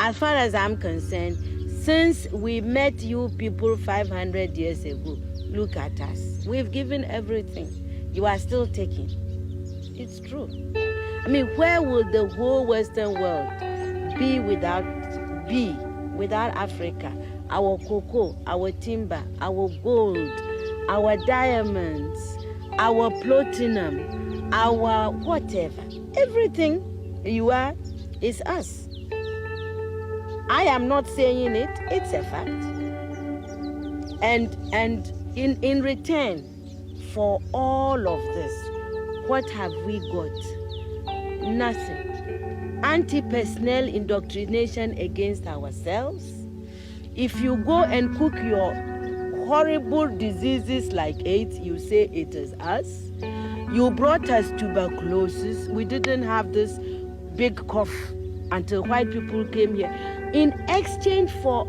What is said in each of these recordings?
as far as I'm concerned, since we met you people 500 years ago, look at us. We've given everything. You are still taking. It's true. I mean, where would the whole Western world be without Africa? Our cocoa, our timber, our gold, our diamonds, our platinum, our whatever. Everything you are is us. I am not saying it, it's a fact. And in return for all of this, what have we got? Nothing. Anti-personnel indoctrination against ourselves. If you go and cook your horrible diseases like AIDS, you say it is us. You brought us tuberculosis. We didn't have this big cough until white people came here. In exchange for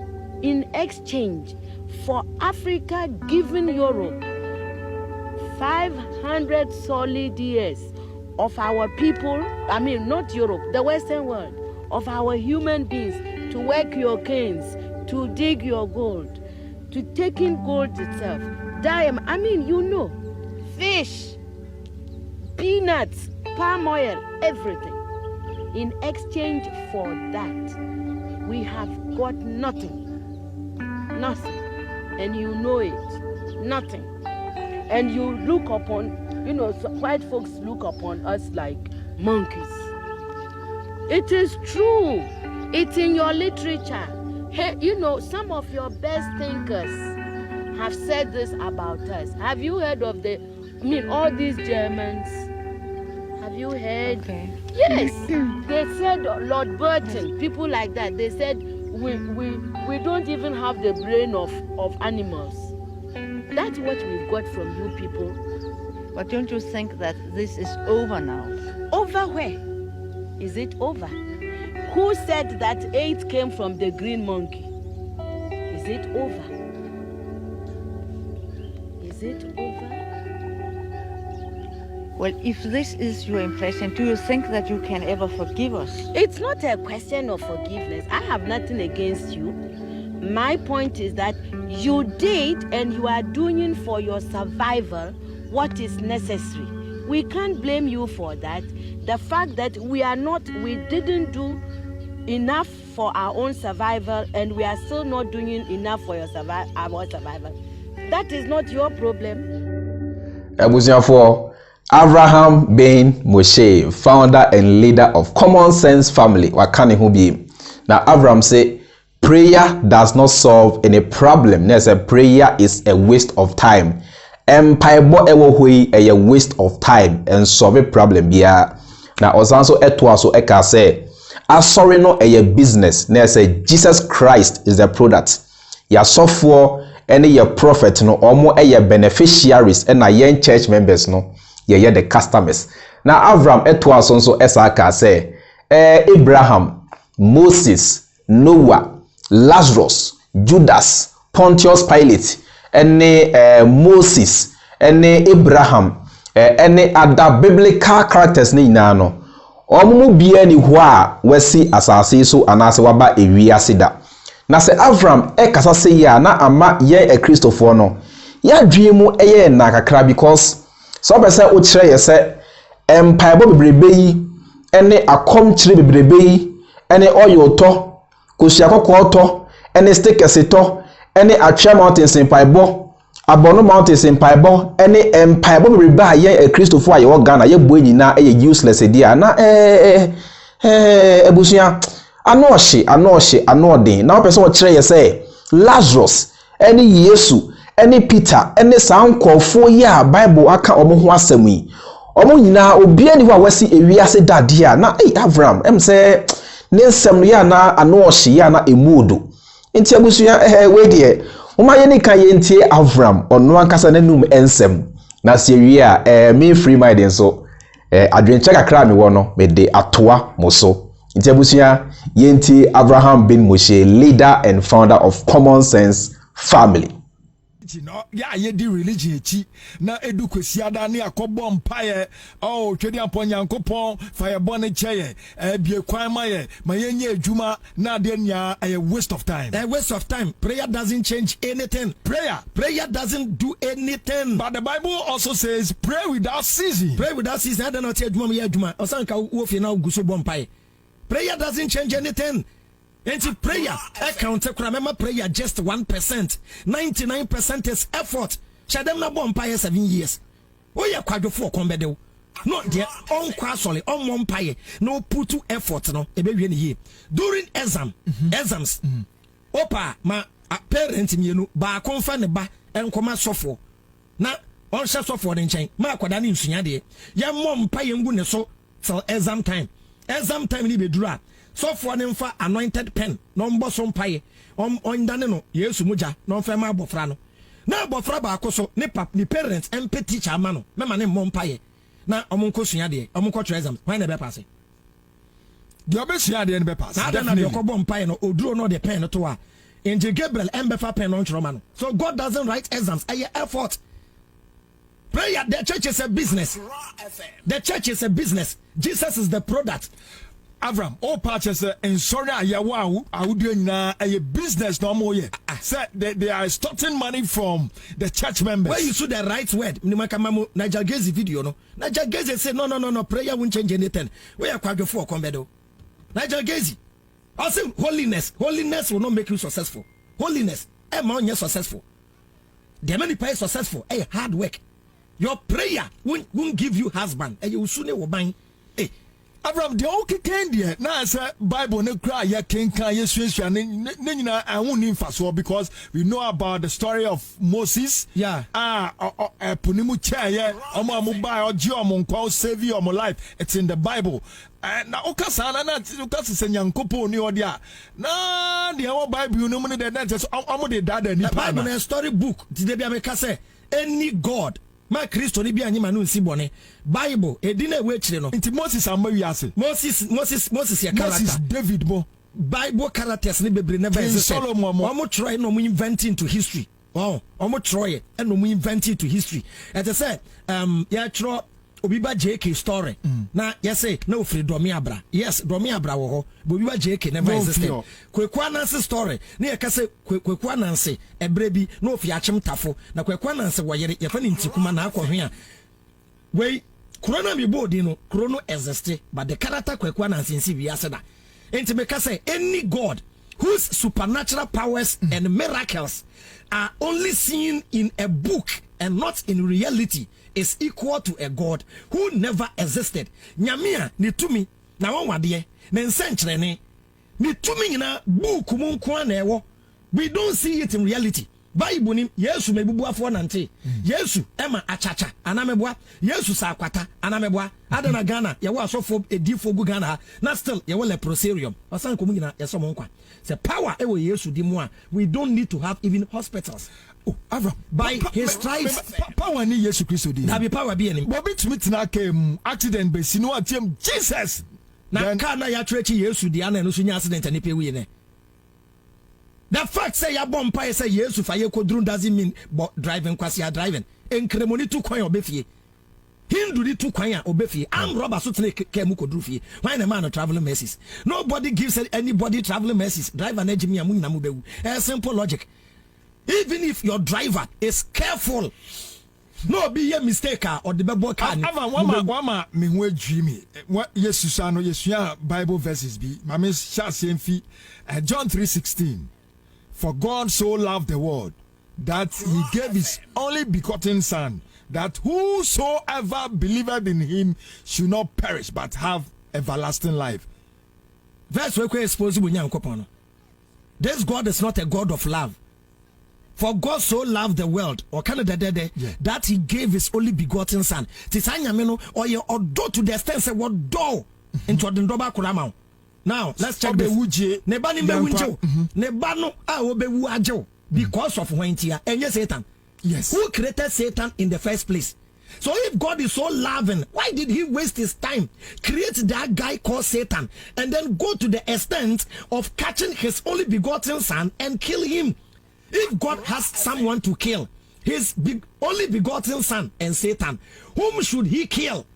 Africa giving Europe 500 solid years of our people, I mean not Europe, the Western world, of our human beings to work your canes, to dig your gold, to take in gold itself, diamond, I mean, you know, fish, peanuts, palm oil, everything. In exchange for that, we have got nothing. Nothing. And you know it. Nothing. And you look upon, white folks look upon us like monkeys. It is true. It's in your literature. Hey, some of your best thinkers have said this about us. Have you heard of all these Germans? Have you heard? Okay. Yes. They said Lord Burton, people like that, they said we don't even have the brain of animals. That's what we've got from you people. But don't you think that this is over now? Over where? Is it over? Who said that AIDS came from the green monkey? Is it over? Is it over? Well, if this is your impression, do you think that you can ever forgive us? It's not a question of forgiveness. I have nothing against you. My point is that you did and you are doing for your survival what is necessary. We can't blame you for that. The fact that we didn't do enough for our own survival and we are still not doing enough for our survival. That is not your problem. For Avraham Ben Moshe, founder and leader of Common Sense Family, Wakani Hubi. Now Avram say, prayer does not solve any problem. Next, prayer is a waste of time. Empire a waste of time and solve a problem. Yeah. Now also etwaso eka say, sorry no a business. Next, Jesus Christ is the product. Ya software any your prophet no omo a beneficiaries and a young church members no. Yeah, the customers. Now Avram etwas also esaka say Abraham, Moses, Noah, Lazarus, Judas, Pontius Pilate, any Moses, any Abraham, any other biblical characters ni nano. Omu bia ni hwa wesi asase so anase waba ewiase da. Na se Avram kasa se ya na ama ye Christopher no. Ya dwiemu eye na kakra because so be say o kire ye say empire bo bebrebe yi ene akom kire bebrebe yi ene oil to kosia kokko to ene stickers to ene atwa mountains empire bo abono mountains empire bo ene empire bo bebrebe a ye Christopher a ye wo Ghana ye bo nyina ye useless dia na ebusia anoden na person o kire ye say Lazarus ene Yesu any Peter any sankofo ya Bible aka omo ho asem yi omo nyina obi ani ho a wasi ewiase dade a na Avram say ne nsem ya na anohye ya na emuodo enti abusu ya we de uma ye ni kan ye ntie Avram ono ankasa nanum ensem na se wi a me Freemind nso adwenche kakra me wo no me de atoa moso enti abusu ya ye ntie Avraham Ben Moshe, leader and founder of Common Sense Family. religion ya ye di religion echi na edu kwesiada ne akobọ mpaye twedi apon yankopon fire born cheye bie kwan ma yenye adwuma na de nya a waste of time. A waste of time. Prayer doesn't change anything. Prayer doesn't do anything. But the Bible also says pray without ceasing. Pray without ceasing. I don't know adwuma me adwuma. Osanka wo fi na guso bọ mpaye. Prayer doesn't change anything. And prayer, account prayer just 1%. 99% is effort. Shadem na bon paye 7 years. Oh yeah, kwadwo for kombedo. No there on kwasole on one paye. No put to effort no. Ebe wie ne during exams. Opa ma parent mienu ba konfa ne ba enkoma sofo. Na on sha sofo de nchen. Ma akwada ne nsunya de. Ya mom paye ngu ne so till exam time. Exam time ni bedura. So for them for anointed pen, no mbosom paye, on dane no, Yesu muja, no fema bofra no. Na bofra ba akoso, ni parents, MP teacher amano, mema ne mom paye. Na omunko sunya de, omunko exam, why never pass it? The obesia de be pass. Na na de bom paye no, oduro no de pen to wa. Angel Gabriel embefa pen on chiromano. So God doesn't write exams, aye effort. Prayer, the church is a business. The church is a business. Jesus is the product. Avram, all parties in sorry ayawa audio na a business no more yet. Said they are extorting money from the church members. Where you saw the right word, Nigel Gezi video no. Nigel Gezi said no, prayer won't change anything. Where are quite for combedo? Nigel Gezi. I say holiness will not make you successful. Holiness, you're successful. The many pay successful, hard work. Your prayer won't give you husband, and you soon will bind. Avram, the okay candy now say Bible no cry ya kenka yesu ne nyina ahun ni mfaso because we know about the story of Moses. Yeah. Punimu chaye omo amuba oji omo nkwa save your life. It's in the Bible. Na okasa na okasa se nyankopo ni odia. Na the whole Bible no money that just omo de dada ni pa. Bible na story book. Did be ameka say any God ma Kristo ni bi anyima no nsi bone Bible edina we kire no nti Moses amawi ase Moses ya character Moses David bo Bible characters ni bebre never existed. Omo try no mo inventing to history. Omo try e no mo inventing to history. As I said ya tro obi ba JK story na say na ofri domi abra. Yes, domi abra wo ho but obi ba JK never existed. Kweku Anansi story na ya ka say Kweku Anansi ebre bi na ofi achim tafo na Kweku Anansi wo yere ye fa ni ntikuma na akɔhwe a wei corona mi body no chrono existe but the character Kweku Anansi nsi bi aseda enti me ka say any god whose supernatural powers and miracles are only seen in a book and not in reality is equal to a God who never existed. Nyamia ni tumi na wanwade ne nsenkyerene ni tumi nyina book mu nko na ewo. We don't see it in reality. Bible ni Yesu mebubuafo nante. Yesu ema achacha anameboa. Yesu sakwata anameboa. Adana Ghana ye wa asofo edifo gu Ghana na still ye le proserium. Osan ko mu nyina ye so mo nkwa. Se power e wo Yesu di mu a we don't need to have even hospitals. Avram, by his stripes power ni Yesu Kristo di. That be power be any. Bobi tumi kem accident be sinu atiem Jesus. Na kana ya trechi Yesu di ana no so nya accident ani pe wi ne. The fact say ya bompa say Yesu fa ye kodrun doesn't mean driving kwasi ya driving. Enkremoni tu kwan obefie. Hindu di tu kwan ya obefie. Am robber so tene kemu kodru fie. Why the man traveling mercies? Nobody gives anybody traveling mercies. Driver na jimi amu na mu bewu. Simple logic. Even if your driver is careful, no be a mistake or the Bible can. Wama me hu dreamy. What Jesus ano Yesu Bible verses be. Mama sha semfi John 3:16. For God so loved the world that he gave his only begotten son, that whosoever believeth in him should not perish but have everlasting life. Verse we expose bunyankopon. This God is not a God of love. For God so loved the world, or that he gave his only begotten son. Tisanyameno or your odo to the extent say what do into the ndoba kuramau. Now let's check this. Nebani bewunjo. Nebano obewu ajo because of wentia. And yes, Satan. Yes. Who created Satan in the first place? So if God is so loving, why did he waste his time create that guy called Satan and then go to the extent of catching his only begotten son and kill him? If God has someone to kill, his only begotten son and Satan. Whom should he kill?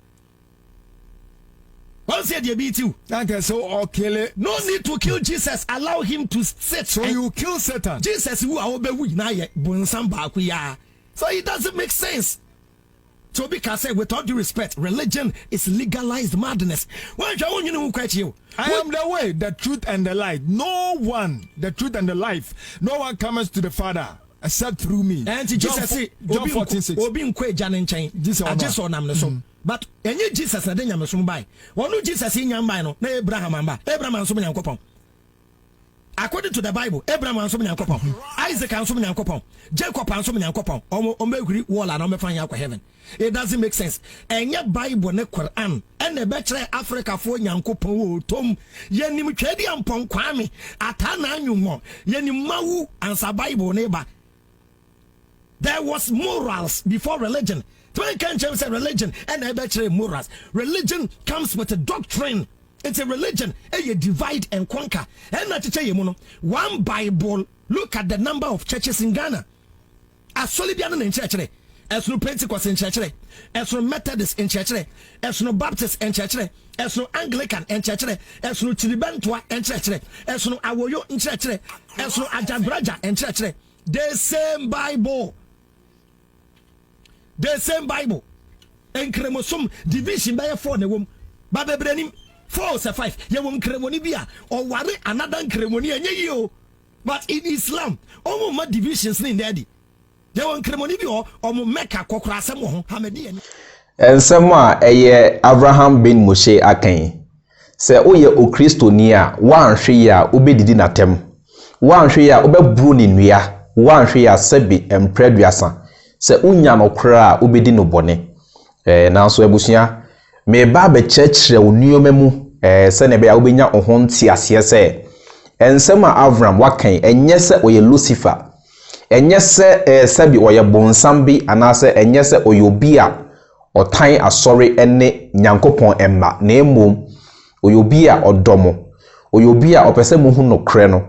What said you beat you? So or kill it. No need to kill Jesus. Allow him to sit. So you kill Satan. Jesus who are so it doesn't make sense. So because say with all due respect, religion is legalized madness. Why don't you know quite you? I am the way, the truth, and the light. No one, the truth and the life. No one comes to the Father except through me. And Jesus say, John 14:6. Obi nkwe jane chain. I just saw nam so. But any Jesus na denya mesom bai. Wonu Jesus yin bai no na Abraham amba. Abraham anso me yankopon. According to the Bible, Abraham anso me yankopon. Isaac anso me yankopon. Jacob anso me yankopon. Omo agri wall and omefan yakwa heaven. It doesn't make sense. Enye Bible ne Quran ene betre Africa fo nyankopon wo tom yenim twedi ampon kwame ata na anwumo yenim mawu ansa Bible ne ba. There was morals before religion. When can James say religion and I betre morals? Religion comes with a doctrine. It's a religion. You divide and conquer. And not to tell you, one Bible. Look at the number of churches in Ghana. As Solibian in church, as no Pentecost in church, as no Methodist in church, as no Baptist in church, as no Anglican in church, as no Chilibantua in church, as no Awoyo in church, as no Ajabraja in church. The same Bible. The same Bible. And chromosome division by a 4 in the womb. Baba Brenim 4 or 5. You won't cremonibia or worry another cremoni and you. But in Islam, all more divisions in daddy. They won't cremonibio or Mecca Cocrasamo Hamedian. And somewhere a Avraham Ben Moshe Aken. Say, oh, ye o Christo near 1 share obedidinatem. 1 share obe bruni nuya. 1 share sebi and preduasan. Se unya no kra obedi no bone na so ebusia me ba be chechre onuoma mu se ne be ya obenya ohonti ase se ensem a Avram wakan enye se oye Lucifer enye se sabi oye bonsam bi anase enye se oye obi a otan asori ene nyankopon emma na emom oye obi a odomo oye obi a opese mu hu no kre no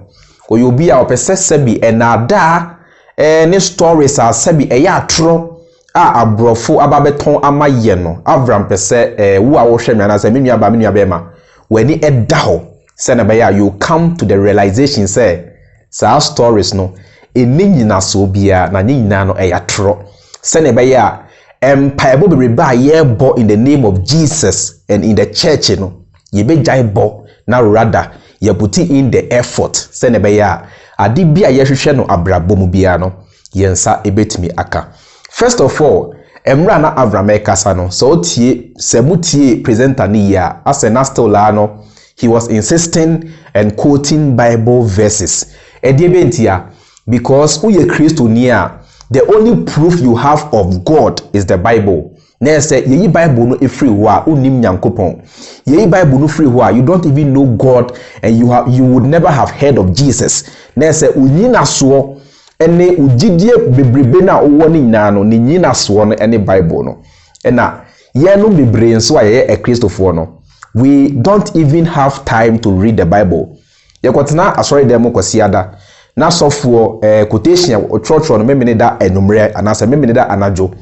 oye obi a opese sabi enada ne stories are sebi eya atro a abrofo ababeton amaye no Avram pese wo a wo hwe me na se menua ba menua be ma wani eda ho se na be ya you come to the realization say sa stories no eni nyina so bia na nyina no eya atro se na be ya empire bo be ba ye bo in the name of Jesus and in the church no ye be jai bo na rather ye put in the effort se na be ya adi bia ye hwehwe no abrabom bia no yensa ebetimi aka. First of all, emra na Avram ekasa no so tie semutie presenter ni ya asena still la no he was insisting and quoting Bible verses. Ediebentia because uye Christo nia the only proof you have of God is the Bible. Na say ye Bible no free wa unim nyankopon. Ye Bible no free wa you don't even know God and you would never have heard of Jesus. Na say unyina so ene ugidie bebrebe na owo ni nyina no ni nyina so no ene Bible no. Ena ye no bebre nso aye a Christopher no. We don't even have time to read the Bible. Ye kwatena asori dem kwasiada na sofo quotation o church no memene da enumre anasa memene da anajo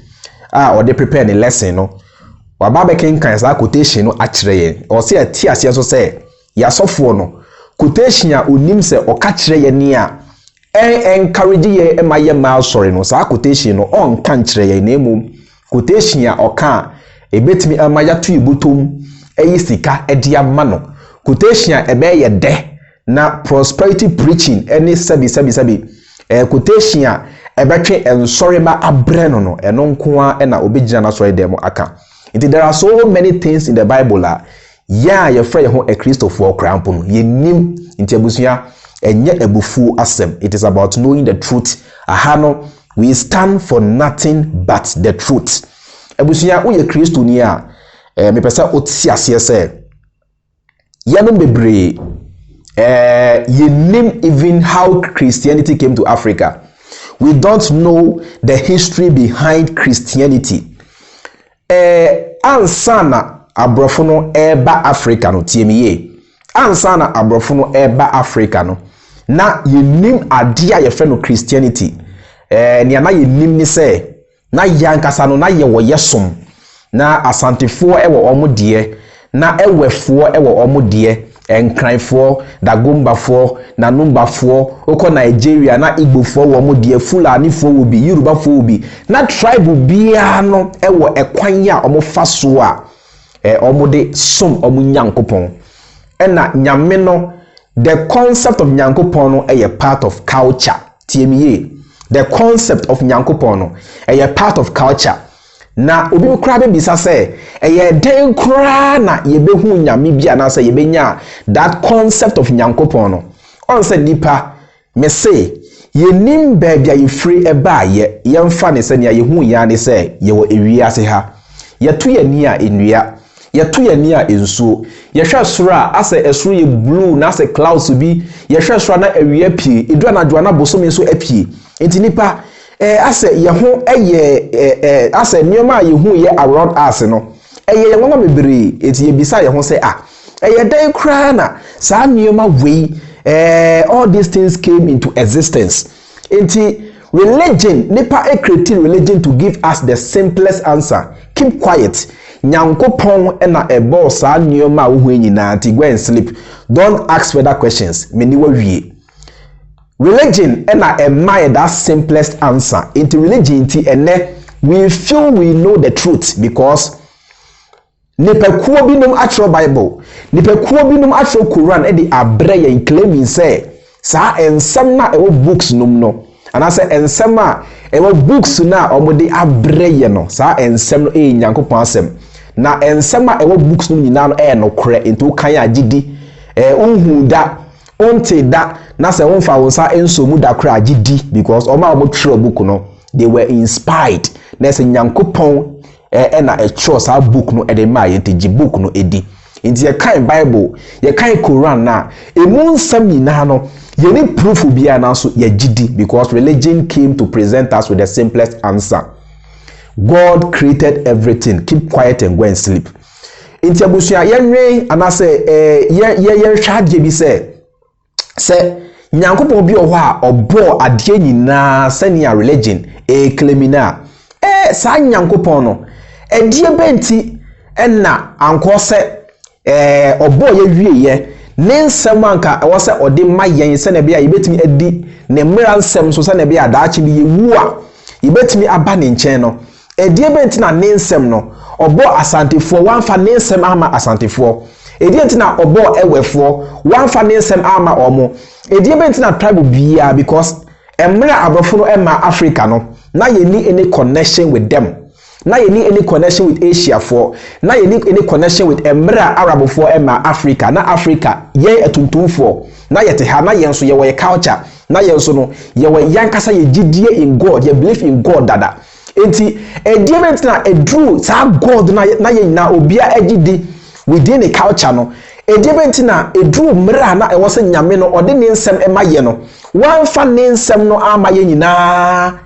or they prepare the lesson no waba ken kan sa quotation no akire ye o se ati ase so say ya sofo no quotation a onim se o ka kire ye ni a encourage ye e maye ma sorry no sa quotation no on kan kire ye na emum quotation a o ka ebetimi amaya to ibutom sika edi ama no quotation a ebe ye de na prosperity preaching any sabi quotation a ebetwe ensori ma abreno no eno nko a na obegina na sori dem aka. There are so many things in the Bible ya ye frɛ ho a Christopher krampo no ye nim nti abusua enye ebufu asem. It is about knowing the truth. Ahano we stand for nothing but the truth. Abusua wo ye Christo ni a me pesa oti ase se ya no bebre you name even how Christianity came to Africa. We don't know the history behind Christianity. Ansana abrofono eba Africa no tiemiye. Ansana abrofono eba Africa no. Na you name adia ye friend of Christianity. nea na ye nim ni se na yankasa no na ye wo yesom na asantefo ewo omo de na ewefo ewo omo de enkranfo dagombafo na numbafo oko Nigeria na igbofo wo omo de fulanifo wo bi yorubafo wo bi na tribe bia no ewo ekwan ya omo faso a omo de som omo nyankopon ena nyame no. The concept of nyankopon no a part of culture. TME. The concept of nyankopon no a part of culture. Na obi kura be bisa say den kura na yebehu nyame bia na say yebenya that concept of nyankopon no. On say nipa me say yenim baabia ye free eba ye yemfa ne say ne yehu ya ne say ye wo ewiase ha. Yeto ye ni a enua yeto ye ni a ensuo yehwe soro ase esoro ye blue na ase clouds bi yehwe soro na awia pie edu anadwo na bosom nso apie enti nipa ase ye ho ase nioma ye hu ye around us no ye ngoma mebere enti ye bisa ye ho say ye dan kra na sa nioma we all these things came into existence enti religion nipa create religion to give us the simplest answer. Keep quiet. Nyankopon ena ebo sa nioma wo nyina ti go and sleep. Don't ask further questions. Meni wa wie. Religion ena admire that simplest answer. Into religion ti ene we feel we know the truth because nipekuo binum atro Bible, nipekuo binum atro Quran e di abre ye claiming say sa ensem na ewo books num no. And I say ensem a ewo books na omode abre ye no. Sa ensem no nyankopon asem. Na ensem a ewo books no nyina no no kore into kan agidi unhu da onte da na se wonfa wonsa ensomu da kora agidi because oma omo tro book no they were inspired na se nyankopon na a choose our book no ede ma yenti book no edi nti ye kan Bible ye kan Quran na emu nsam nyina no ye ni proof bia na so ye gidi because religion came to present us with the simplest answer. God created everything. Keep quiet and go and sleep. Nti abusuya yenwe anase ye hwade bi se nyankopon bi oho a obo ade nyina senia religion clemina sa nyankopon no edie benti enna anko se obo ye wieye ne nsem anka ewo se ode mayen se na bia yebetimi adi ne mmira nsem so se na bia daachi bi yewu a yebetimi aba ne nchen no edie benti na ne nsem no obo asantefo wanfa ne nsem ama asantefo edie benti na obo ewefo wanfa ne nsem ama omo edie benti na tribe bia because mmira abofo no ema Africa no na ye ni any connection with them. Na you need any connection with Asia for. Na you need any connection with Emira Arab for Emma Africa. Na Africa ye etuntum for. Na ye te ha na ye so ye we culture. Na ye so no ye we yankasa ye gidie in God. Ye believe in God dada. Enti ediment na edru sa God na ye na obia agidi within a culture no. Ediment na edru mra na e wo se nyame no ode ne nsem ema ye no. Wan fa ne nsem no ama ye nyina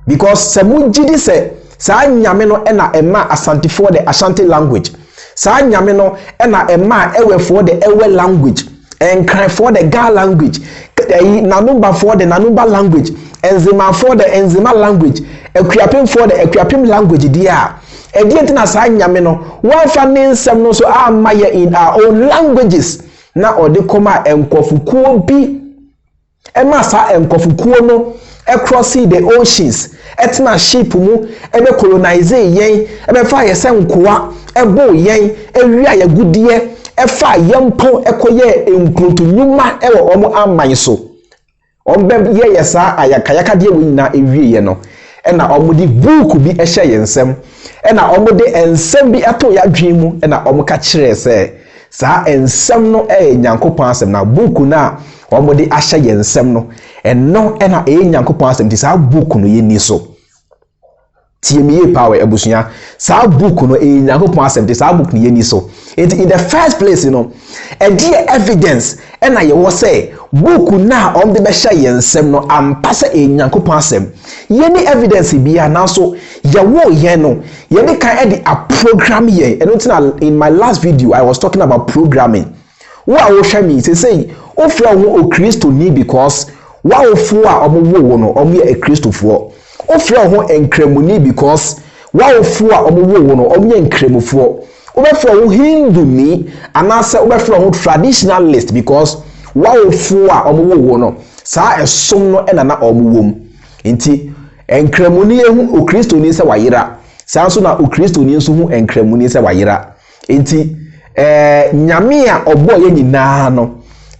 because semu gidi se sa nyame no ena ema asantefo the Ashanti language. Sa nyame no ena ema ewefo the ewe language. Enkran for the Ga language. Nanumba for the Nanumba language. Enzima for the Enzima language. Ekuapim for the Ekuapim language dia. Edienti na sa nyame no wan fa ne nsem no so amaye in our own languages. Na ode koma enkofukuo bi. Ema sa enkofukuo no across the oceans. Etina ship mu ebe colonize yen ebe fa ye senkoa ebo yen ewia ya gudie efa yempo ekoye enkrutu nyuma ewo omo aman so ombe ye yesa ayakayaka de nyina ewie ye no ena omo di book bi ehye yensem ena omo de ensem bi ato ya dwen mu ena omo ka kire se sa ensem no nyankopon asem na book na omo de ahye yensem no eno ena nyankopon asem ti sa book no ye ni so TME power ebusunya sa book no nyankopon asem ti sa book no ye ni so in the first place you know a dear evidence ena ye wo say book na om de be hye yensem no ampase nyankopon asem ye ni evidence bia na so ye wo ye no ye ni kan e di a program ye eno in my last video I was talking about programming. Wo a wo hwe me say o fra wo o Kristo ni because wawofo a omowo no omo ye Kristofo ofre ho enkramuni because wawofo a omowo no omo ye nkramufo obefre ho Hindu ni anase obefre ho traditionalist because wawofo a omowo no saa esom no enana omowo nti enkramuni ehu okristoni se wayira saa so na okristoni nso hu enkramuni se wayira nti nyame a obo ye nyina no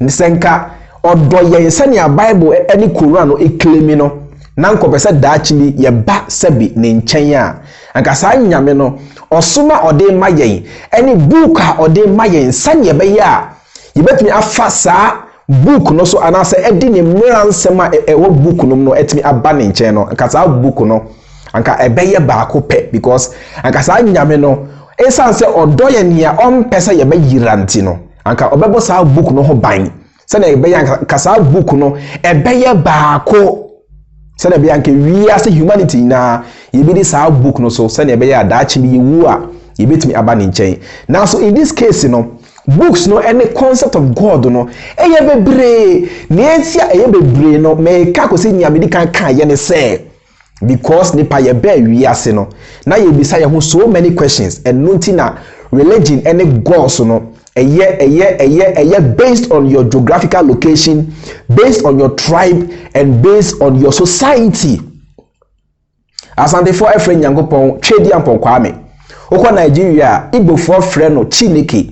nsenka odo ye sane a Bible eni Quran no eklemi no na nkopese daachili ye ba sebi ne nchen a anka saa nyame no osoma ode mayen eni book a ode mayen sane ye be ya ye betimi afa saa book no so anase edi ne mmransem a ewo book no no etimi aba ne nchen no anka saa book no anka ebeye baako pe because anka saa nyame no esan se odo ye nia ompese ye be yiranti no anka obebo saa book no ho ban sene ebeye anka saa book no ebeye baako sene ebeye anka wiase humanity na yebedi saa book no so sene ebeye adaachi bi wu a yebetimi aba ne nchen now so in this case no books no any concept of God no eye bebre nesia eye bebre no me ka ko se nyamedi kan ye ne se because nipa ye be wiase no na ye bisa ye ho so many questions and nothing na religion any gods no eye based on your geographical location, based on your tribe and based on your society. Asante for efre nyankopon twedi ampon kwame okwa Nigeria igbo for frɛ no Chineke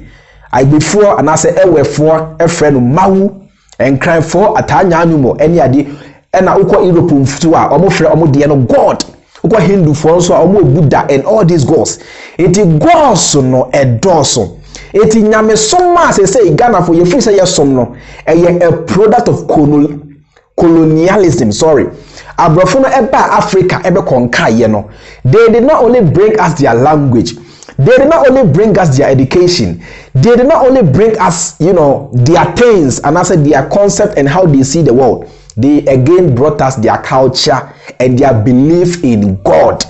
agbefo anase ewefo efre no mawu enkran for atanya anumo eni ade ena ukwa Europe mfutu a omo frɛ omo de no God ukwa Hindu for nso a omo Buddha and all these gods eti gods no edoso eti nyame soma say Ghana for ye free say yesom no a product of colonialism. Abrafo no eba Africa ebe konka ye no. They did not only bring us their language, they did not only bring us their education, they did not only bring us, their things and also their concept and how they see the world. They again brought us their culture and their belief in God.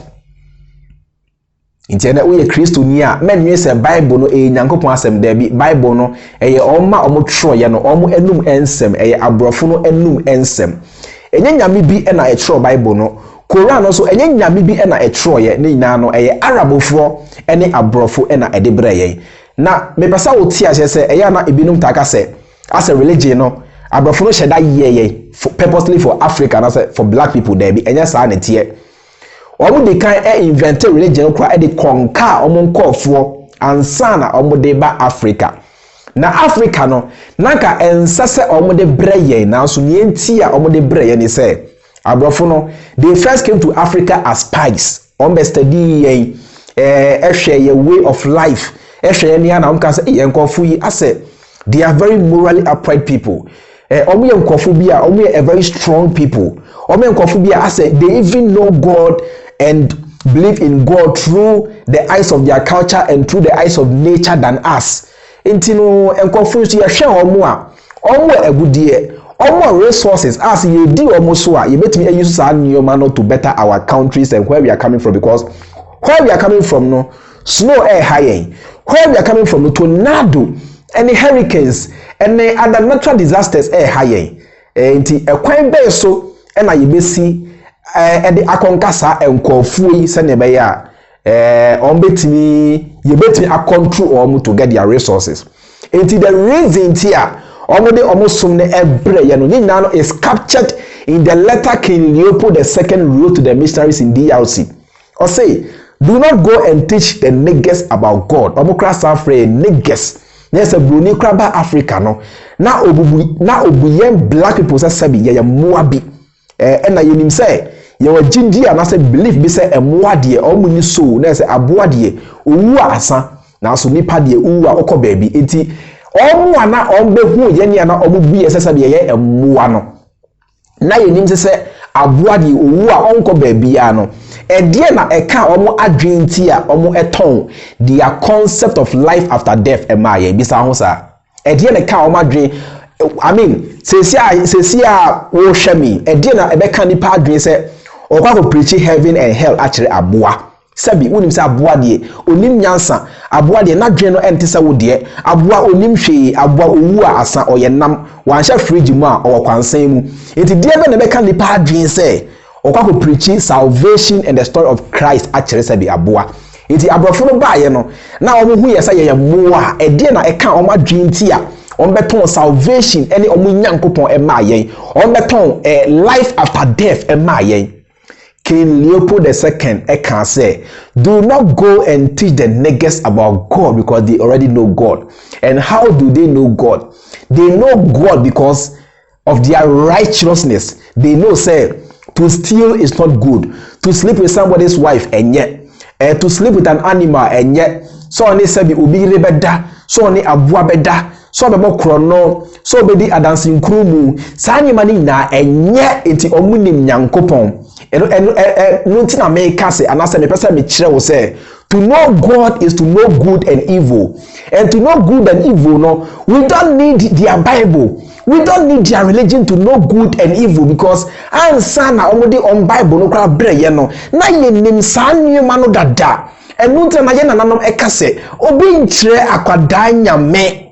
Intene uye Kristo ni a menwe se Bible no nyankopon asem da bi Bible no eye oma omo tro ye no omo enum ensem eye abrofo no enum ensem enye nyame bi na e tro Bible no Quran no so enye nyame bi na e tro ye ne nyina no eye arabofo ene abrofo na e de bre ye na me pesa wo ti ase se eye na ebinum taka se as a religion no abrofo no sheda ye purposely for Africa na say for black people there bi enye sa na tie omo de kan invent religion kwa de conquer omo nkofo ansana omo de ba Africa na Africa no nanka ensase omo de breye na so nienti a omo de breye ni say abrofo no they first came to Africa as spies omo study ehwe ye way of life ehwe ni na nka say enkofu yi ase they are very morally upright people omo ye enkofu bia omo ye a very strong people omo enkofu bia ase they even know God and believe in God through the eyes of their culture and through the eyes of nature than us. Intino enkofu so ye hwe omo agudie omo resources as ye di omo so a ye betimi use sa nyoma no to better our countries and where we are coming from, because where we are coming from no snow high, where we are coming from no tornado, any hurricanes, any other natural disasters high. Nti ekwan be so na ye besi ede akonkasa enkofu yi se ne be ya ombetimi ye betimi akontrol omo to get their resources. Nti the reason here omo de omo som ne ebre ye no nyina no is captured in the letter King Leopold II wrote to the missionaries in DRC. Or say, do not go and teach the niggas about God. Omo class afre niggas. There's a bruni kraba Africa no. Na obuyen black people say sabi ye moabi. Na yenim say ye wa jindi ana say belief bi say emoade omo ni so na say aboade owu asa na so nipa de owu a okọ baabi enti omo ana ombe hu ye ne ana omo bi say sabi ye emoa no na yenim say aboade owu a onko baabi ya no edie na eka omo adwenti a omo eton their concept of life after death emaye bi sa ho sa edie na ka omo adwen I mean sesia wo hwemi edie na ebeka nipa adwen say okwa ko preach heaven and hell actually aboa Sabi wonim say aboa de onim nyansa aboa de na dwen no ente se wo de aboa onim hwe aboa owu a asa oyenam wanhya fridge mu a owokwansan mu enti de be na be kan lipa adwen say okwa preaching salvation and the story of Christ actually sabi aboa enti abrofo no baaye no na omo hu yesa ye moa e de na e kan omo adwen ti a on beton salvation any omo nyankopon e ma yen on beton life after death e ma yen. King Leopold II can say, do not go and teach the niggas about God because they already know God. And how do they know God? They know God because of their righteousness. They know, say, to steal is not good. To sleep with somebody's wife, and yet, to sleep with an animal, and yet, so on this sabi ubi rebeda, so on the abua beda, so bebo krono, so be the dancing krumu, sani mani na, and yet, iti omunim nyankopon. Nothing I make say, and I say, the person me chire will say, to know God is to know good and evil, and to know good and evil. No, we don't need their Bible, we don't need their religion to know good and evil because answer na already on Bible no kra bre ye no na ye nim san nyuma no dada, and no na ye na nanom ekase obi nchire akwada nyame.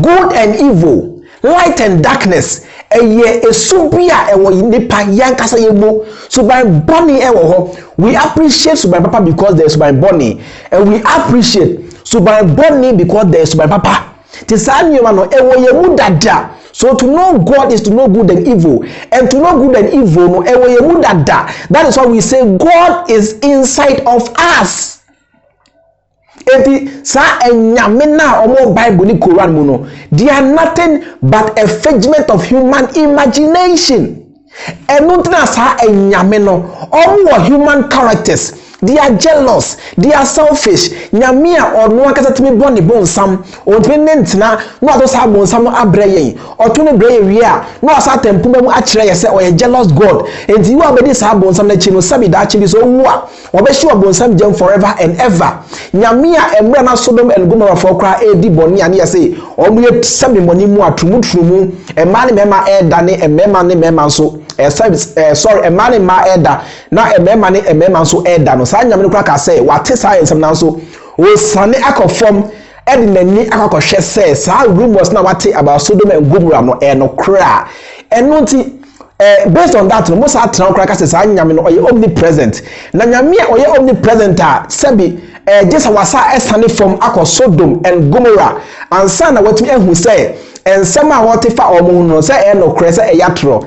Good and evil, light and darkness. Eye esubia ewo nipa yankasa yebo so by bonny ewo we appreciate so by papa because there is by bonny, and we appreciate so by bonny because there is by papa. Tisani no ewo yemu dada. So to know God is to know good and evil, and to know good and evil no ewo yemu dada. That is why we say God is inside of us. Eti sa enyame na omo Bible ni Quran mu no, they are nothing but a figment of human imagination. Enuntina sa enyame no omo human characters. They are jealous, they are selfish. Nyamia or no akasa timi boni bonsam o timi nentina no ato sa bonsam abreye o to ne breye wi a no asa tempu mu akire ye se o ye jealous God. Enti you abedi sa bonsam na chi no sabi da chi so wu a obeshi bonsam jam forever and ever. Nyamia emre na Sodom and Gomorrah for kra e di boni ane ye se o mu ye sabi moni mu atumutrumu e ma ne mema e dane e mema ne mema so sorry e ma ne ma e da na e mema ne e mema so e da no sa nyame no kra say wate science am na so o sane akofom e de nani akokɔhwɛ say sa rumors na wate about Sodom and Gomorrah no e no kra eno nti based on that no mo sa tran kra ka say sa nyame no oye omnipresent na nyame a oye omnipresent a sebi just wasa esane from akɔ Sodom and Gomorrah ansa na watumi ehu say ensem a wote fa omo no say e no kra say e yatro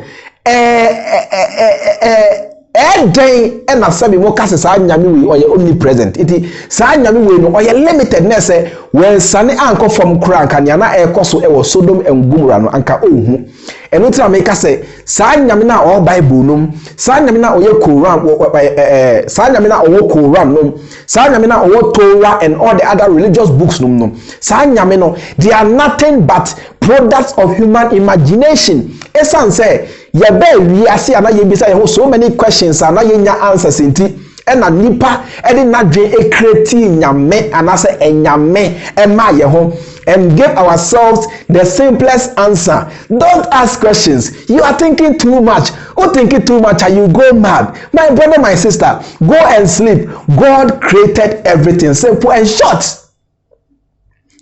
den na sabi mo kase sa nyame we oye omnipresent iti sa nyame we no oye limited na say when sane anko from kra anka nya na ekoso e wo Sodom and Gomorrah no anka ohu eno tira me kase sa nyame na o Bible num sa nyame na oye Quran sa nyame na o Quran num sa nyame na o Torah and all the other religious books num sa nyame no they are nothing but products of human imagination. Esan say ye be wi ase ana ye bisa ye so many questions ana ye nya answers nti ena nipa edi nadwe create nyame ana say enyame ema ye ho and give ourselves the simplest answer. Don't ask questions. You are thinking too much. Who thinking too much and you go mad? My brother, my sister, go and sleep. God created everything simple and short.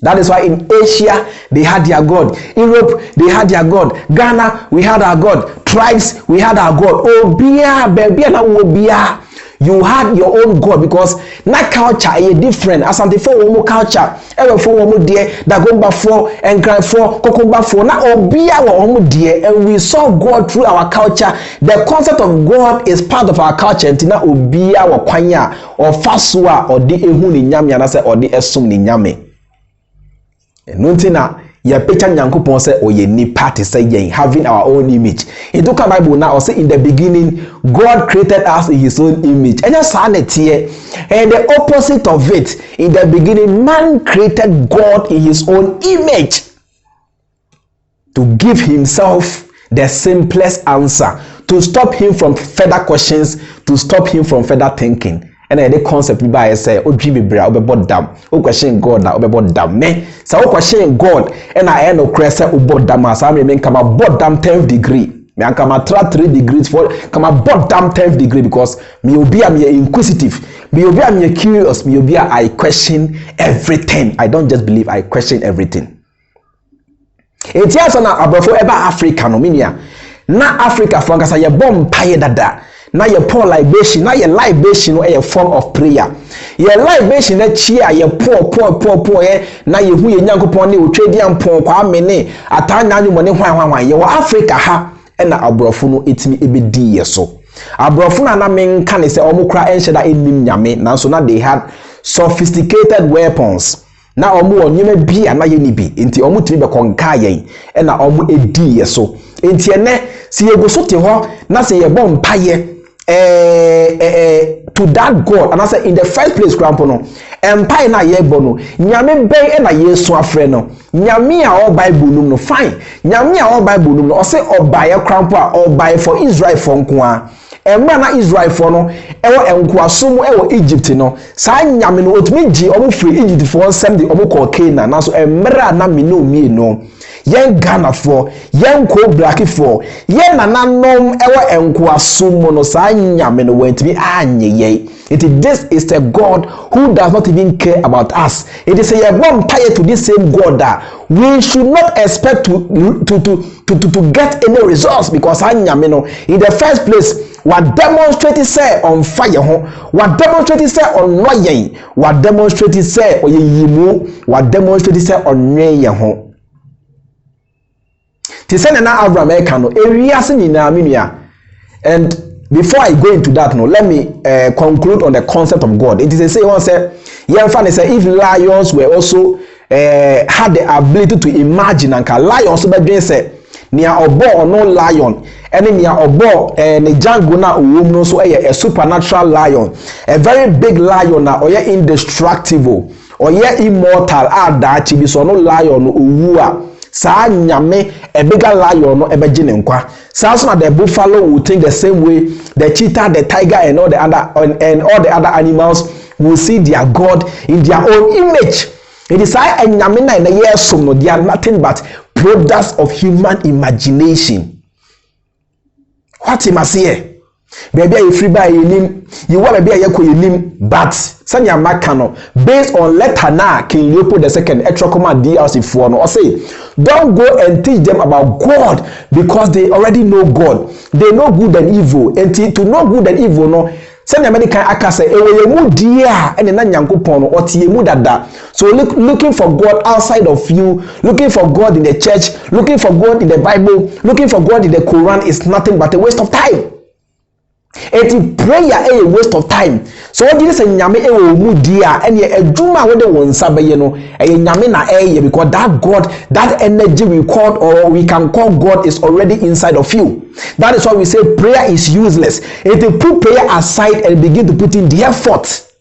That is why in Asia they had their God. Europe they had their God. Ghana we had our God. Tribes we had our God. Obia baby na obia. You had your own God because na culture is different. Asante for one culture, ever for one dear, that go back for and cry for, kokumba for na obia one dear, and we saw God through our culture. The concept of God is part of our culture. And na obia or kwanya or fasua or di ehu ni nyame anase or di esum ni nyame. Nuntina ya picture nyankopon say oye nipa te say yen having our own image. In the Bible now say in the beginning God created us in his own image. And just and the opposite of it, in the beginning man created God in his own image to give himself the simplest answer, to stop him from further questions, to stop him from further thinking. And the concept by say, oh, Jimmy Bra, oh, dam, oh, question God, now, oh, dam, me. So, question God, and I know, cressa, oh, dam, as I mean, come about dam 10th degree. me anka matra 3 degrees for kama bottom 10th degree because me obi am inquisitive, me obi am curious, me obi I question everything. I don't just believe, I question everything. Etiaso na abrofo eba Africa no minia na Africa for nkasa ye bom paye dada na ye pour libation na ye libation no a form of prayer. Ye libation na chia ye pour ye na ye hu ye nyankopon ne otwedi ampon kwa amene atanya anwumo ne hwan ye wo Africa ha na abrofo no etimi ebedi ye so. Abrofo na menka ne se omukra enhyeda enim nyame nanso na they had sophisticated weapons. Na omu onyeme bia na ye ni bi enti omu tiri be konka yen e na omu edi ye so enti ene si ye go so te ho na se ye bom paye to that God, and I say in the first place grandpa no empire na ye bono nyame ben e na yesu afre no nyame a all bible no fine nyame a all bible no o say obaye grandpa obaye for Israel for nko a emma na Israel for no ewo enko asom ewo Egypt no sa nyame no otumi gi omo free Egypt for send the omo call Canaan na so emra na me no mi no yen Ghana for yen ko black for yen nananom ewo enko asom no sa nyame no wantimi anye ye. This is the God who does not even care about us. It is a one tied to this same God that we should not expect to get any results because in the first place what demonstrated say on fire what demonstrated say on noyen what demonstrated say on yimu what demonstrated say on nyen Tisene na Avram ekano ewiase nyina minua. And before I go into that, no, let me conclude on the concept of God. It is a say one say, if lions were also had the ability to imagine and lions be say near obo or no lion, and near obo ne jango na no so a supernatural lion, a very big lion na or indestructible or immortal that chibi so no lion uwa. Sa nyame a bigger lion no ebegine nkwa. Sa so na the buffalo will think the same way, the cheetah, the tiger and all the other animals will see their God in their own image. It is I and nyame na the year so no, they are nothing but products of human imagination. What you must hear? Baby, you free by him, you want to be a him, but Sanya Makano, based on letter na King Leopold II, Etrokoma DLC for no, or say, don't go and teach them about God because they already know God. They know good and evil. And to know good and evil, no, Sanya American Akase, Ewemu dia, and then Yankupon, or Tiemu dada. So looking for God outside of you, looking for God in the church, looking for God in the Bible, looking for God in the Quran is nothing but a waste of time. Eti prayer a waste of time. So what this nyame e wo mu dia ene adwuma wo de won sabaye no nyame na because that God, that energy we call or we can call God is already inside of you. That is why we say prayer is useless. If you put prayer aside and begin to put in the effort.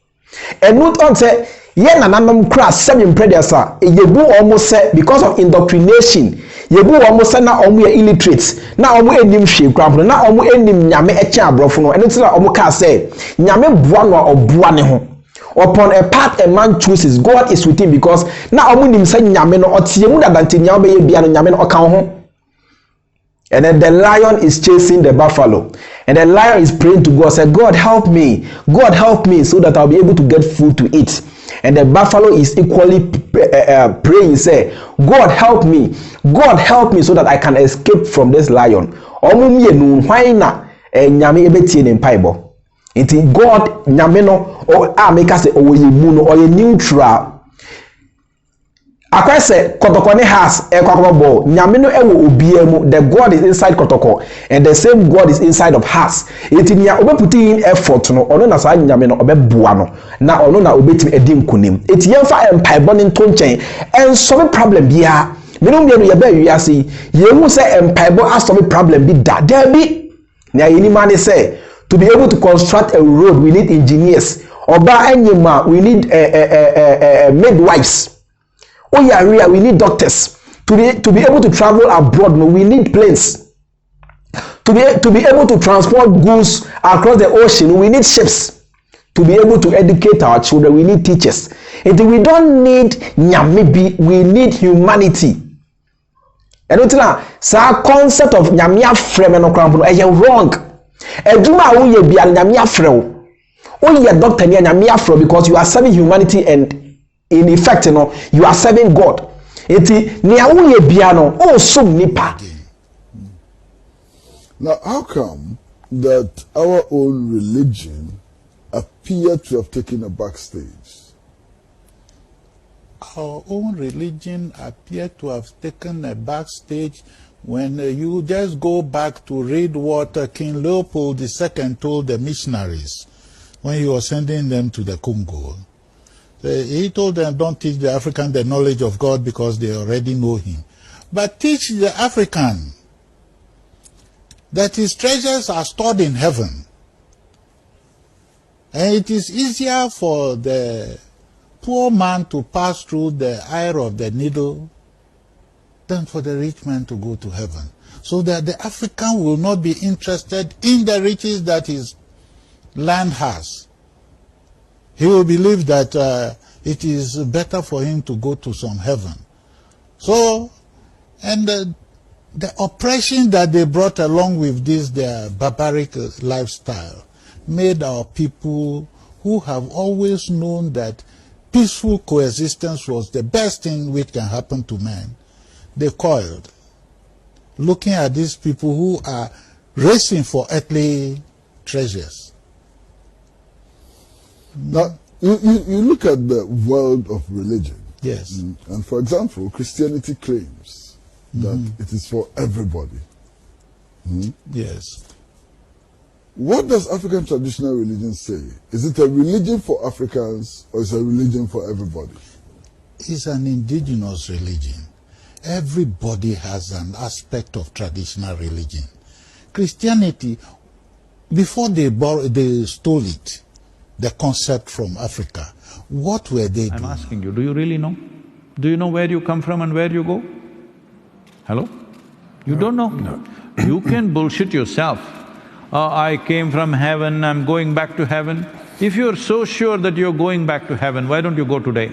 And not on say ye nananom kra seven prayers are yebu almost say because of indoctrination. Yebu almost say na omu illiterate na omu enim hwe kwampo na omu enim nyame eche abrofo no eno tira omu ka say nyame boa no obua ne ho. Upon a path a man chooses, God is with him because na omu nim say nyame no otiemu dadante nyame be ye bia no nyame no okan ho. And then the lion is chasing the buffalo. And the lion is praying to God, say, God help me so that I'll be able to get food to eat. And the buffalo is equally praying, say, God help me so that I can escape from this lion. Until God, nyame no, or make us say, oh, you moon or neutral. Akwa se kotoko ne has ekwakobo nyame no ewo obiemu. The God is inside kotoko and the same God is inside of us. Enti nia obeputi in effort no ono na sa nyame no obeboa no na ono na obetimi edi nkonim. Enti yemfa empire boni nto nchen en solve problem bia menum bia no ye ba wiase yemu se empire bo asolve problem bi da bi na yeni mane say to be able to construct a road we need engineers. Oba enyima we need midwives. Oh yeah, we need doctors to be able to travel abroad. No, we need planes to be able to transport goods across the ocean. We need ships to be able to educate our children. We need teachers. And we don't need nyamibi. We need humanity. ɛno ntina saa concept of nyame afrɛ me no krampo no ɛyɛ wrong. Adwuma a woyɛ bia nyame afrɛ wo. Woyɛ doctor ne nyame afrɛ because you are serving humanity and in effect you are serving God. Eti nea woyɛ bia no o som nipa. Now, how come that our own religion appear to have taken a backstage? Our own religion appear to have taken a backstage when you just go back to read what King Leopold II told the missionaries when he was sending them to the Congo. He told them, don't teach the African the knowledge of God because they already know him. But teach the African that his treasures are stored in heaven. And it is easier for the poor man to pass through the eye of the needle than for the rich man to go to heaven. So that the African will not be interested in the riches that his land has. He will believe that it is better for him to go to some heaven. So, and the oppression that they brought along with this, their barbaric lifestyle, made our people who have always known that peaceful coexistence was the best thing which can happen to man, they coiled, looking at these people who are racing for earthly treasures. Now, you look at the world of religion. Yes. And for example, Christianity claims that it is for everybody. Yes. What does African traditional religion say? Is it a religion for Africans or is it a religion for everybody? It's an indigenous religion. Everybody has an aspect of traditional religion. Christianity, before they stole it, the concept from Africa, what were they doing? I'm asking you, do you really know? Do you know where you come from and where you go? Hello? You don't know? No. You can bullshit yourself. I came from heaven, I'm going back to heaven. If you're so sure that you're going back to heaven, why don't you go today?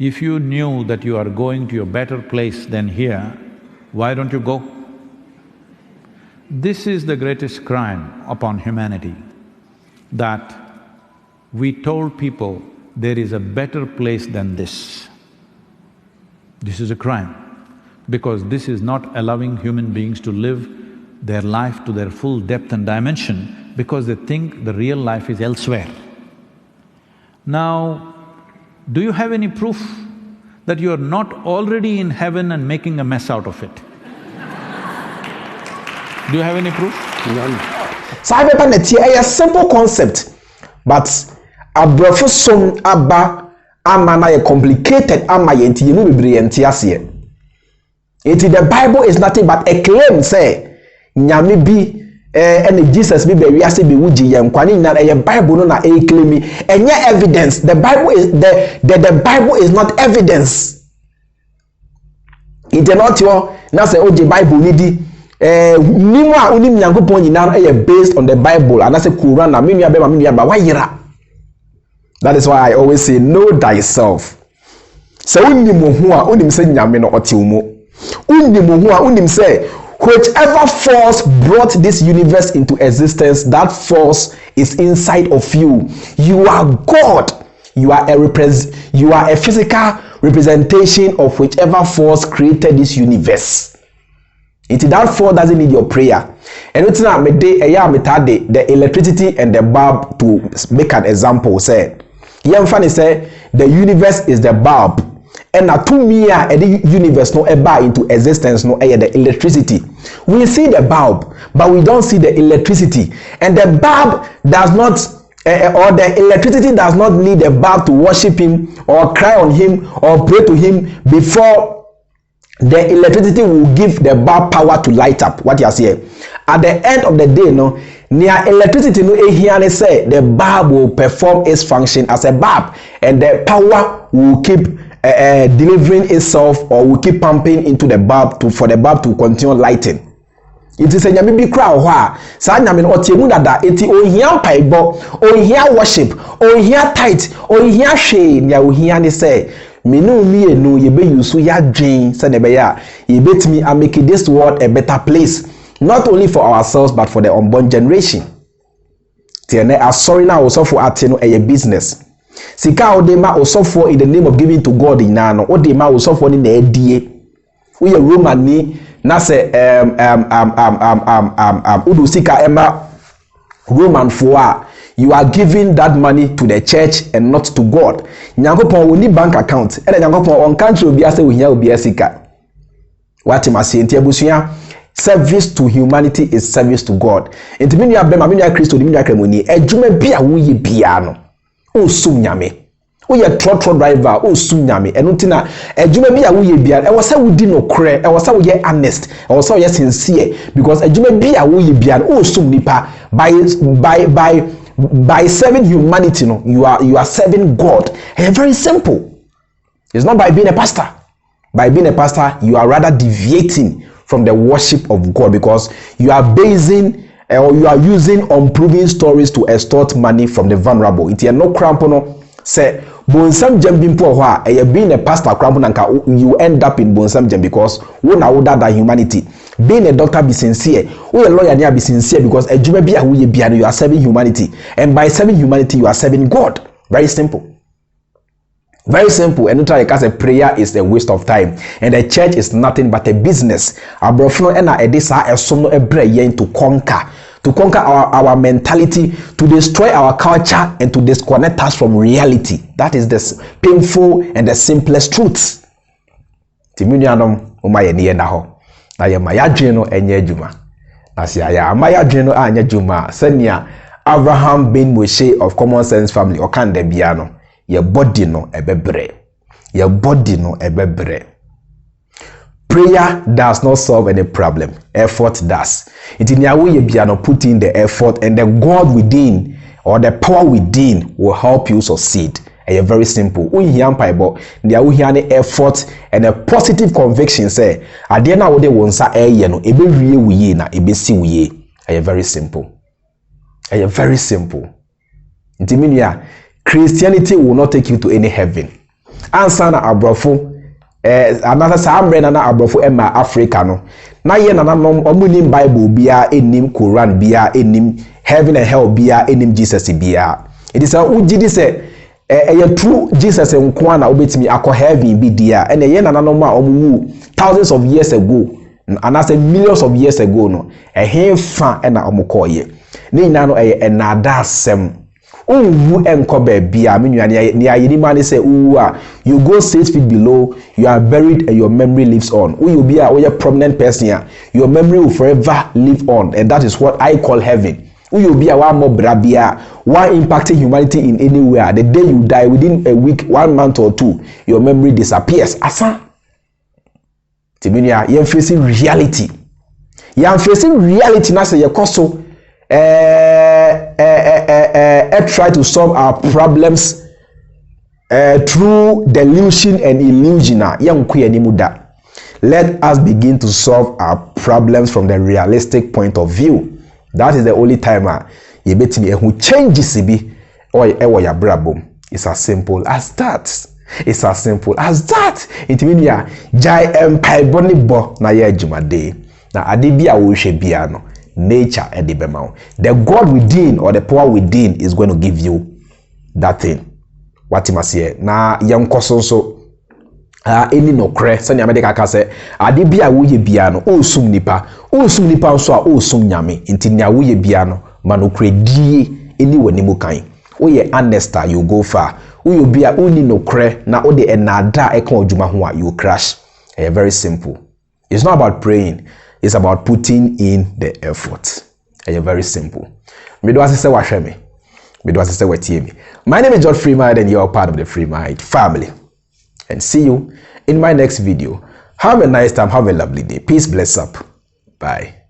If you knew that you are going to a better place than here, why don't you go? This is the greatest crime upon humanity, that we told people there is a better place than this. This is a crime, because this is not allowing human beings to live their life to their full depth and dimension, because they think the real life is elsewhere. Now, do you have any proof that you are not already in heaven and making a mess out of it? Do you have any proof? None. So I have a simple concept, but a brofo som aba amana ye complicated ama ye nti yenu bebre enti ase. The Bible is nothing but a claim say nyame bi and Jesus bi be wiase be wuji ye nkwane na e Bible no na e claim enye evidence. The Bible is the Bible is not evidence. It not your na say oje Bible ni di nimu a unim nyankopon nyina e based on the Bible and say Quran na me nua be ma me nua ba wayira. That is why I always say know thyself. So unim ho a unim say nyame no ote umo. Unim ho a unim say whichever force brought this universe into existence, that force is inside of you. You are God. You are a physical representation of whichever force created this universe. That force doesn't need your prayer. And it's not the electricity and the bulb to make an example. Say, Yemfani say the universe is the bulb. And na to me the universe no eba into existence no the electricity. We see the bulb, but we don't see the electricity. And the bulb does not or the electricity does not need the bulb to worship him or cry on him or pray to him before the electricity will give the bulb power to light up. What you are saying? At the end of the day, no, near electricity no here say the bulb will perform its function as a bulb, and the power will keep delivering itself or will keep pumping into the bulb for the bulb to continue lighting. It is a nyame bi kra ho a saa nyame no otiemu dada enti ohia paibo ohia worship ohia tithe ohia hwe nya ohia ne say menu mienu ye be yusu ya dwen se ne be ya ye betimi make this world a better place, not only for ourselves but for the unborn generation. Tiene asori na osofo ate no a business. Sika odema osofo in the name of giving to God ina no odema osofo ni na edie. We Roman ni na se udu sika ema Roman for you are giving that money to the church and not to God. Nyankopon we need bank account. E Nyankopon on country obi ase we hia obi asika. What must enti abusua service to humanity is service to God. Enti me nua bema me nua Kristo me nua kremoni adwuma bia wo ye bia no o sum nyame. Wo ye trotro driver o sum nyame. Eno ntina adwuma bia wo ye bia e wo se wo di no kre e wo se wo ye honest e wo se wo ye sincere because adwuma bia wo ye bia o sum nipa by serving humanity no you are serving God. It's very simple. It's not by being a pastor. By being a pastor you are rather deviating from the worship of God because you are basing or you are using unproven stories to extort money from the vulnerable. It is no cramp no say bonsam jambim po ho a being a pastor cramp nanka you end up in bonsam jam because we na woda that humanity. Being a doctor be sincere, we a lawyer be sincere because adwuma bia wo ye bia you are serving humanity, and by serving humanity you are serving God. Very simple. Very simple. And because a prayer is a waste of time, and the church is nothing but a business. Abrofno ena edisa esono ebre yen to conquer our mentality, to destroy our culture, and to disconnect us from reality. That is the painful and the simplest truth. Timunianom umaye ni ena ho. Na ye mayadwe no enye adwuma. Na sia ya amayadwe no anya adwuma. Senia Avraham Ben Moshe of Common Sense family o kan da bia no. Your body no ebebre. Your body no ebebre. Prayer does not solve any problem. Effort does. It in your way you no put in the effort, and the God within or the power within will help you succeed. And very simple. We hear Bible. There we hear the effort and a positive conviction. Say, at the end of the day, once I no ebe wie we na ebe si we. And very simple. And very simple. Intiminia. Christianity will not take you to any heaven. Answer na abrofo another sambre na abrofo ema Africa no. Na ye na no omunim Bible bia enim Quran bia enim heaven and hell bia enim Jesus bia. It is a ugidi say a true Jesus nko na obetimi akọ heaven bi dia. And ye na no ma omu thousands of years ago and I say millions of years ago no. Fa na omukọ ye. Ni na no enada sem. Uwu enkobe bia menua ni ayini mani say you go 6 feet below, you are buried and your memory lives on. You be a prominent person here, your memory will forever live on, and that is what I call heaven. You be a one more brabia, one impacting humanity in anywhere. The day you die, within a week, 1 month or 2, your memory disappears. Asa Timinia, you're facing reality. You're facing reality na say your koso try to solve our problems through delusion and illusion. Let us begin to solve our problems from the realistic point of view. That is the only time you bet me who changes or your brabum. It's as simple as that. It's as simple as that. It means jai empire boni bo na ye jumade na adibia wo hwe bia no. Nature and the bema. The God within or the power within is going to give you that thing. What you must hear. Na young so any no cre sanya medika ka say ade bia wo ye bia no o sum nipa so a o sum nyame nti nya wo ye bia no ma no cre die eni wani mu kan wo ye honest you go far wo ye bia oni no cre na o de enada e kan odwuma ho a you crash. Very simple. It's not about praying. It's about putting in the effort. And very simple. My name is John Freemind, and you're part of the Freemind family. And see you in my next video. Have a nice time. Have a lovely day. Peace, bless up. Bye.